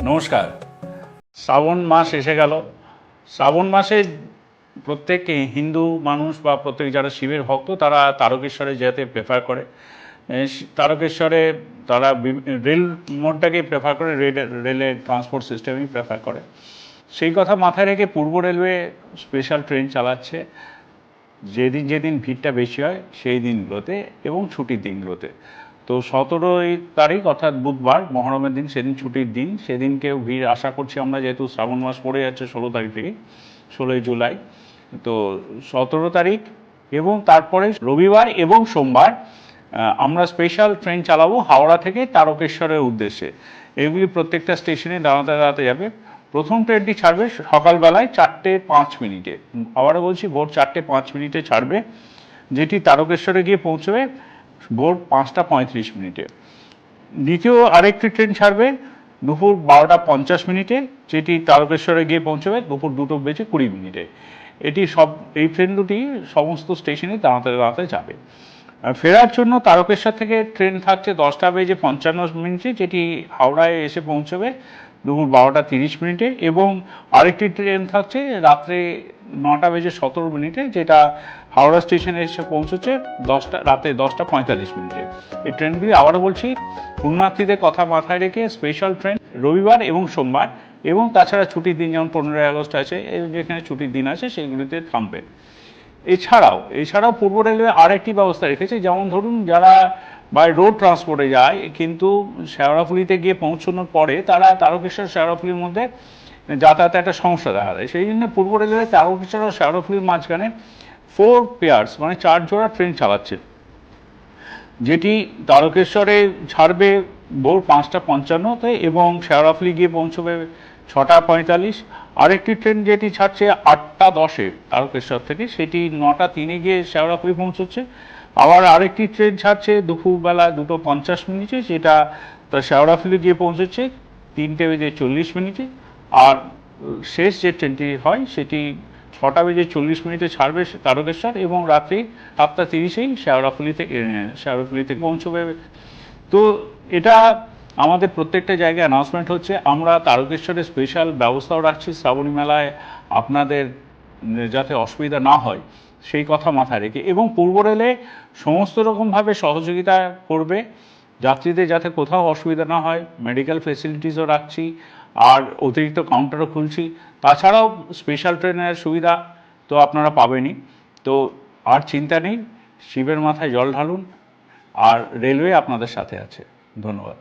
নমস্কার। শ্রাবণ মাস এসে গেল। শ্রাবণ মাসে প্রত্যেক হিন্দু মানুষ বা প্রত্যেক যারা শিবের ভক্ত তারা তারকেশ্বরে যেতে প্রেফার করে। তারকেশ্বরে তারা রেল মোডটাকেই প্রেফার করে, রেলের ট্রান্সপোর্ট সিস্টেমই প্রেফার করে। সেই কথা মাথায় রেখে পূর্ব রেলওয়ে স্পেশাল ট্রেন চালাচ্ছে যেদিন যেদিন ভিড়টা বেশি হয় সেই দিনগুলোতে এবং ছুটির দিনগুলোতে। তো 17 তারিখ অর্থাৎ বুধবার, মহরমের দিন, সেদিন ছুটির দিন, সেদিনকেও ভিড় আশা করছি আমরা, যেহেতু শ্রাবণ মাস পড়ে যাচ্ছে 16 তারিখ থেকে, 16 জুলাই। তো 17 তারিখ এবং তারপরে রবিবার এবং সোমবার আমরা স্পেশাল ট্রেন চালাবো হাওড়া থেকে তারকেশ্বরের উদ্দেশ্যে। এগুলি প্রত্যেকটা স্টেশনে দাঁড়াতে দাঁড়াতে যাবে। প্রথম ট্রেনটি ছাড়বে সকালবেলায় 4:05। আবারও বলছি, ভোর 4:05 ছাড়বে, যেটি তারকেশ্বরে গিয়ে পৌঁছবে ভোর 5:35। দ্বিতীয় আরেকটি ট্রেন ছাড়বে দুপুর 12:50, যেটি তারকেশ্বরে গিয়ে পৌঁছবে দুপুর 2:20। এই ট্রেন দুটি সমস্ত স্টেশনে দাঁড়াতে দাঁড়াতে যাবে। ফেরার জন্য তারকেশ্বর থেকে ট্রেন থাকছে 10:55, যেটি হাওড়ায় এসে পৌঁছবে দুপুর 12:30, এবং আরেকটি ট্রেন থাকছে রাত্রে 9:17, যেটা হাওড়া স্টেশনে এসে পৌঁছচ্ছে রাতে 10:45। এই ট্রেনগুলি আবারও বলছি, পুণ্যার্থীদের কথা মাথায় রেখে স্পেশাল ট্রেন রবিবার এবং সোমবার, এবং তাছাড়া ছুটির দিন যেমন 15ই আগস্ট আছে, যেখানে ছুটির দিন আছে সেগুলিতে থামবে। এছাড়াও পূর্ব রেলওয়ে আরেকটি ব্যবস্থা রেখেছে, যেমন ধরুন যারা বাই রোড ট্রান্সপোর্টে যায় কিন্তু শেওড়াফুলিতে গিয়ে পৌঁছানোর পরে তারা তারকেশ্বর শেওড়াফুলির মধ্যে যাতায়াতে একটা সমস্যা দেখা দেয়, সেই জন্য পূর্ব রেলওয়ে তারকেশ্বর ও শেওড়াফুলির মাঝখানে 4 পেয়ার্স মানে 4 জোড়া ট্রেন চালাচ্ছে, যেটি তারকেশ্বরে ছাড়বে ভোর 5:55 এবং শেওড়াফুলি গিয়ে পৌঁছবে 6:45। আরেকটি ট্রেন যেটি ছাড়ছে 8:10 তারকেশ্বর থেকে, সেটি 9:03 গিয়ে শেওড়াফুলি পৌঁছচ্ছে। আবার আরেকটি ট্রেন ছাড়ছে দুপুরবেলা 2:50, যেটা শেওড়াফুলি গিয়ে পৌঁছচ্ছে 3:40। আর শেষ যে ট্রেনটি হয় সেটি 6:40 ছাড়বে তারকেশ্বর এবং রাত্রি 7:30 শেওড়াফুলি থেকে পৌঁছবে। তো এটা আমাদের প্রত্যেকটা জায়গায় অ্যানাউন্সমেন্ট হচ্ছে। আমরা তারকেশ্বরের স্পেশাল ব্যবস্থাও রাখছি শ্রাবণী মেলায় আপনাদের যাতে অসুবিধা না হয় সেই কথা মাথায় রেখে, এবং পূর্ব রেলে সমস্ত রকমভাবে সহযোগিতা করবে যাত্রীদের যাতে কোথাও অসুবিধা না হয়। মেডিকেল ফেসিলিটিসও রাখছি, আর অতিরিক্ত কাউন্টারও খুলছি। তাছাড়াও স্পেশাল ট্রেনের সুবিধা তো আপনারা পাবেনই। তো আর চিন্তা নেই, শিবের মাথায় জল ঢালুন, আর রেলওয়ে আপনাদের সাথে আছে। ধন্যবাদ।